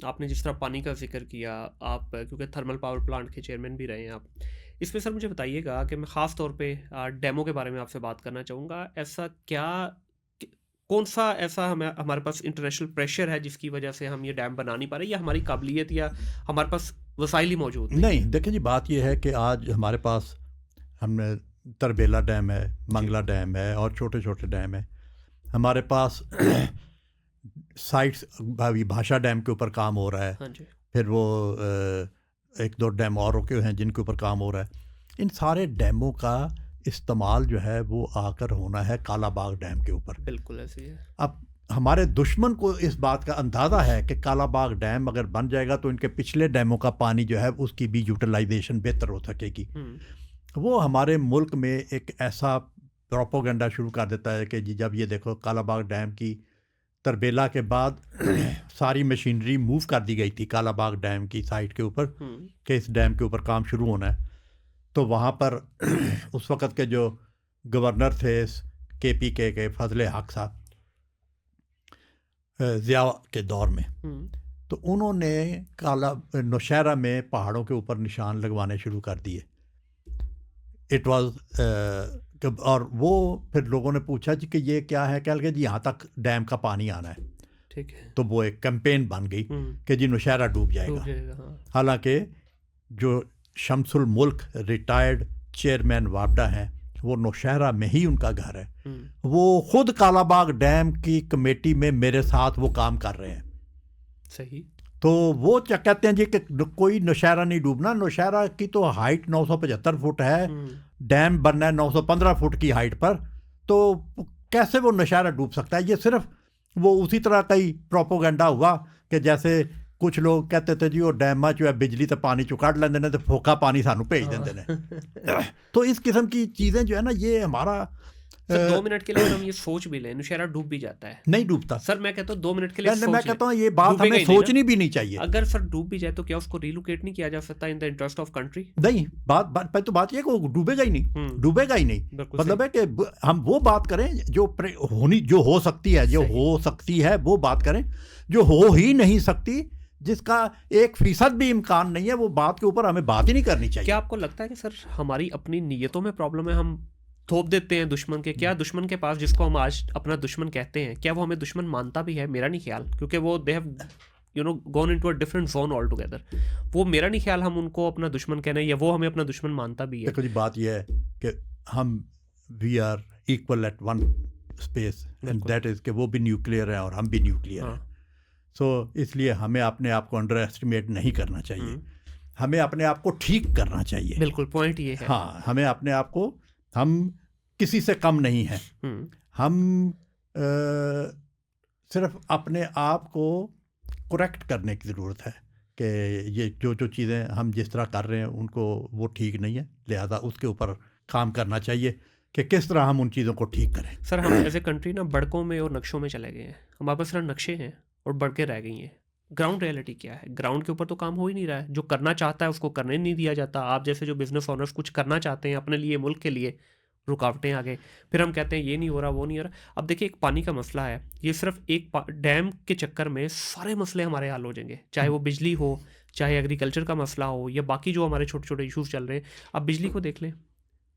आपने जिस तरह पानी का ज़िक्र किया, आप क्योंकि थर्मल पावर प्लांट के चेयरमैन भी रहे हैं आप। इसमें सर मुझे बताइएगा कि मैं ख़ास तौर पे डैमों के बारे में आपसे बात करना चाहूँगा। ऐसा क्या क कौन-सा ऐसा हमारे पास इंटरनेशनल प्रेशर है जिसकी वजह से हम ये डैम बना नहीं पा रहे, या हमारी काबिलियत, या हमारे पास वसाइल ही मौजूद नहीं नहीं, है? देखिए जी, बात ये है कि आज हमारे पास हमने तरबेला डैम है, जी। मंगला डैम है और छोटे-छोटे डैम हैं। हमारे पास साइट्स अभी भाषा डैम के ऊपर काम हो रहा है। हाँ जी। फिर वो 1-2 डैम और रुके हुए हैं जिनके ऊपर काम हो रहा है। इन सारे डैमों का इस्तेमाल जो है वो आकर होना है कालाबाग डैम के ऊपर। बिल्कुल ऐसे ही है। अब हमारे दुश्मन को इस बात का अंदाज़ा है कि कालाबाग डैम अगर बन जाएगा तो इनके पिछले डैमों का पानी जो है उसकी भी यूटिलाइजेशन बेहतर हो सकेगी। हुँ। वो हमारे मुल्क में एक ऐसा प्रोपोगंडा शुरू कर देता है कि जी जब ये देखो कालाबाग डैम की तरबेला के बाद सारी मशीनरी मूव कर दी गई थी कालाबाग डैम की साइट के ऊपर हुँ। कि इस डैम के ऊपर काम शुरू होना है। तो वहाँ पर उस वक़्त के जो गवर्नर थे केपीके के फजले हक साहब, ज़िया के दौर में, हुँ। तो उन्होंने नौशहरा में पहाड़ों के ऊपर निशान लगवाने शुरू कर दिए। इट वाज़ और वो फिर लोगों ने पूछा जी कि ये क्या है? कह लगे जी यहाँ तक डैम का पानी आना है। ठीक है। तो वो एक कैंपेन बन गई हुँ। कि जी नौशहरा डूब डूब जाएगा। जाएगा, हाँ। हालांकि जो शमसुल मुल्क रिटायर्ड चेयरमैन वापडा हैं, वो नौशहरा में ही उनका घर है। हुँ। वो खुद कालाबाग डैम की कमेटी में मेरे साथ वो काम कर रहे हैं। सही। तो वो क्या कहते हैं जी कि कोई नौशहरा नहीं डूबना। नौशहरा की तो हाइट 975 फुट है, हुँ। डैम बनना है 915 फुट की हाइट पर। तो कैसे वो नौशहरा डूब सकता है? ये सिर्फ वो उसी तरह का ही प्रोपोगंडा हुआ कि जैसे कुछ लोग कहते थे जी वो डैम जो है बिजली तो पानी चो कढ़ लेंदे ने तो फोका पानी सानू भेज हाँ। देंदे ने। तो इस किस्म की चीज़ें जो है ना, ये हमारा सर 2 मिनट के लिए अगर हम ये सोच भी लें, नौशहरा डूब भी जाता है। नहीं डूबता। सर मैं कहता हूँ 2 मिनट के लिए मैं सोच लें, कहता हूँ ये बात डूबेगा हमें ही नहीं ना? सोचनी भी नहीं चाहिए। अगर सर डूब भी जाए तो क्या उसको रिलोकेट नहीं किया जा सकता in the interest of country? नहीं, पहले तो बात ये है कि वो डूबेगा ही नहीं, हुँ। डूबेगा ही नहीं। बिल्कुल मतलब सही। है कि हम वो बात करें जो हो सकती है, जो सही। हो सकती है वो बात करें। जो हो ही नहीं सकती, जिसका 1% भी इम्कान नहीं है, वो बात के ऊपर हमें बात ही नहीं करनी क्या चाहिए। आपको लगता है कि सर हमारी अपनी नीयतों में प्रॉब्लम है? हम थोप देते हैं दुश्मन के। क्या दुश्मन के पास, जिसको हम आज अपना दुश्मन कहते हैं, क्या वो हमें दुश्मन मानता भी है? मेरा नहीं ख्याल, क्योंकि वो they have gone into a different zone all together. वो मेरा नहीं ख्याल हम उनको अपना दुश्मन कहना है, या वो हमें अपना दुश्मन मानता भी है। देखो जी, बात ये है कि हम we are equal at one space and बिल्कुल। दैट इज़ कि वो भी न्यूक्लियर है और हम भी न्यूक्लियर हैं। हाँ। सो इसलिए हमें अपने आप को अंडर एस्टिमेट नहीं करना चाहिए। हुँ। हमें अपने आप को ठीक करना चाहिए। बिल्कुल, पॉइंट ये है। हाँ, हमें अपने आप को, हम किसी से कम नहीं हैं। हुँ। हम सिर्फ अपने आप को करेक्ट करने की ज़रूरत है कि ये जो चीज़ें हम जिस तरह कर रहे हैं उनको वो ठीक नहीं है, लिहाजा उसके ऊपर काम करना चाहिए कि किस तरह हम उन चीज़ों को ठीक करें। सर हम एज ए कंट्री ना बड़कों में और नक्शों में चले गए हैं। हमारे पास सिर्फ नक्शे हैं और बढ़के रह गई हैं। ग्राउंड रियलिटी क्या है? ग्राउंड के ऊपर तो काम हो ही नहीं रहा है। जो करना चाहता है उसको करने नहीं दिया जाता। आप जैसे जो बिजनेस ओनर्स कुछ करना चाहते हैं अपने लिए, मुल्क के लिए, रुकावटें आ गई। फिर हम कहते हैं ये नहीं हो रहा, वो नहीं हो रहा। अब देखिए, एक पानी का मसला है, ये सिर्फ एक डैम के चक्कर में सारे मसले हमारे हल हो जाएंगे। चाहे वो बिजली हो, चाहे एग्रीकल्चर का मसला हो, या बाकी जो हमारे छोटे छोटे इशूज़ चल रहे हैं। अब बिजली को देख लें,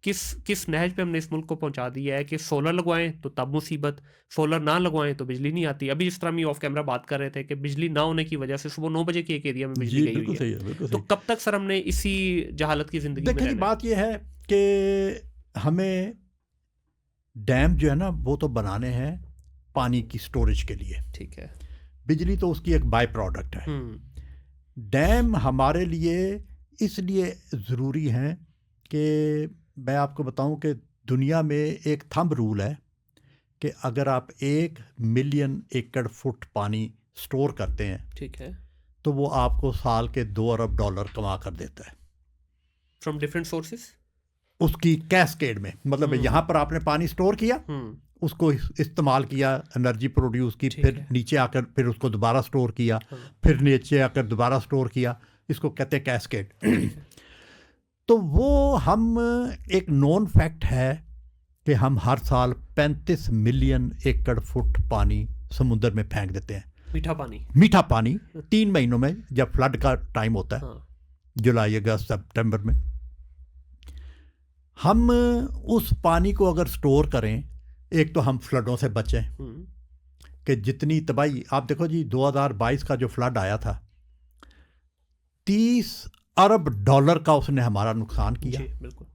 किस नहज पे हमने इस मुल्क को पहुंचा दिया है कि सोलर लगवाएं तो तब मुसीबत, सोलर ना लगवाएं तो बिजली नहीं आती। अभी जिस तरह हम ऑफ कैमरा बात कर रहे थे कि बिजली ना होने की वजह से सुबह 9 बजे के एक एरिया में बिजली जी, गई हुई बिल्कुल है। सही है, बिल्कुल तो सही। कब तक सर हमने इसी जहालत की ज़िंदगी में देखिए जी, रहना है? बात यह है कि हमें डैम जो है ना वो तो बनाने हैं पानी की स्टोरेज के लिए। ठीक है। बिजली तो उसकी एक बाय प्रोडक्ट है। हम्म। डैम हमारे लिए इसलिए ज़रूरी हैं कि मैं आपको बताऊं कि दुनिया में एक थंब रूल है कि अगर आप 1 मिलियन एकड़ फुट पानी स्टोर करते हैं ठीक है। तो वो आपको साल के $2 अरब कमा कर देता है फ्रॉम डिफरेंट सोर्सेज। उसकी कैस्केड में। मतलब यहाँ पर आपने पानी स्टोर किया, हम्म। उसको इस्तेमाल किया, एनर्जी प्रोड्यूस की, ठीक फिर है। नीचे आकर फिर उसको दोबारा स्टोर किया, हाँ। फिर नीचे आकर दोबारा स्टोर किया। इसको कहते हैं कैस्केड। ठीक है। तो वो हम एक नॉन फैक्ट है कि हम हर साल 35 मिलियन एकड़ फुट पानी समुद्र में फेंक देते हैं। मीठा पानी 3 महीनों में जब फ्लड का टाइम होता है, हाँ, जुलाई अगस्त सितंबर में, हम उस पानी को अगर स्टोर करें, एक तो हम फ्लडों से बचें कि जितनी तबाही, आप देखो जी 2022 का जो फ्लड आया था, 30 अरब डॉलर का उसने हमारा नुकसान किया। जी, बिल्कुल।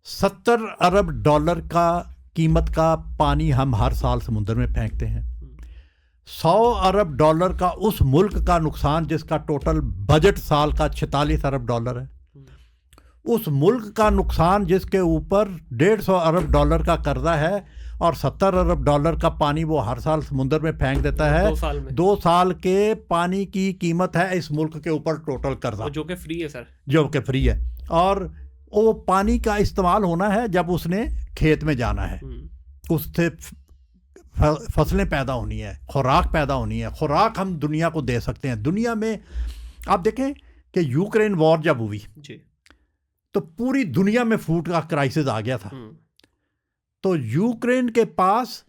70 अरब डॉलर का कीमत का पानी हम हर साल समुद्र में फेंकते हैं। 100 अरब डॉलर का उस मुल्क का नुकसान जिसका टोटल बजट साल का 46 अरब डॉलर है, उस मुल्क का नुकसान जिसके ऊपर 150 अरब डॉलर का कर्जा है और 70 अरब डॉलर का पानी वो हर साल समुद्र में फेंक देता है। 2 साल में 2 साल के पानी की कीमत है इस मुल्क के ऊपर टोटल कर्जा, जो कि फ्री है सर, जो कि फ्री है। और वो पानी का इस्तेमाल होना है जब उसने खेत में जाना है, उससे फसलें पैदा होनी है, खुराक पैदा होनी है। खुराक हम दुनिया को दे सकते हैं। दुनिया में आप देखें कि यूक्रेन वॉर जब हुई जी, तो पूरी दुनिया में फूड का क्राइसिस आ गया था। तो यूक्रेन के पास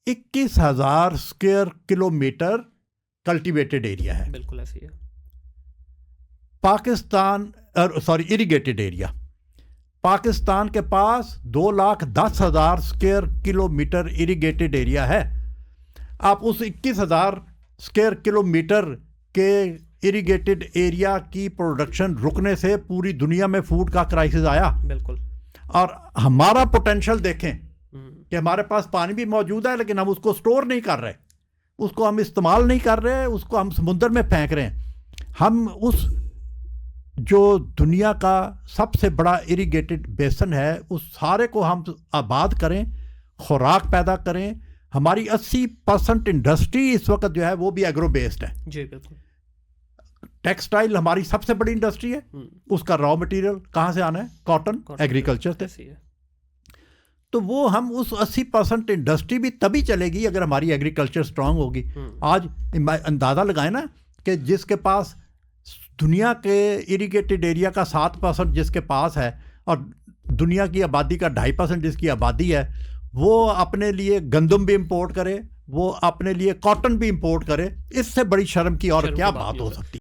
21,000 स्क्वायर किलोमीटर कल्टीवेटेड एरिया है। बिल्कुल ऐसी है। पाकिस्तान इरिगेटेड एरिया, पाकिस्तान के पास 2,10,000 स्क्वायर किलोमीटर इरिगेटेड एरिया है। आप उस 21,000 स्क्वायर किलोमीटर के इरिगेटेड एरिया की प्रोडक्शन रुकने से पूरी दुनिया में फूड का क्राइसिस आया। बिल्कुल। और हमारा पोटेंशियल देखें कि हमारे पास पानी भी मौजूद है, लेकिन हम उसको स्टोर नहीं कर रहे, उसको हम इस्तेमाल नहीं कर रहे, उसको हम समुद्र में फेंक रहे हैं। हम उस जो दुनिया का सबसे बड़ा इरिगेटेड बेसन है, उस सारे को हम आबाद करें, खुराक पैदा करें। हमारी 80% इंडस्ट्री इस वक्त जो है वो भी एग्रो बेस्ड है। जी, बिल्कुल। टेक्सटाइल हमारी सबसे बड़ी इंडस्ट्री है, उसका रॉ मटेरियल कहाँ से आना है? कॉटन, एग्रीकल्चर से। तो वो हम उस 80% इंडस्ट्री भी तभी चलेगी अगर हमारी एग्रीकल्चर स्ट्रांग होगी। आज अंदाज़ा लगाए ना कि जिसके पास दुनिया के इरिगेटेड एरिया का 7% जिसके पास है और दुनिया की आबादी का 2.5% जिसकी आबादी है, वो अपने लिए गंदम भी इंपोर्ट करे, वो अपने लिए कॉटन भी इंपोर्ट करे, इससे बड़ी शर्म की और क्या बात हो सकती है।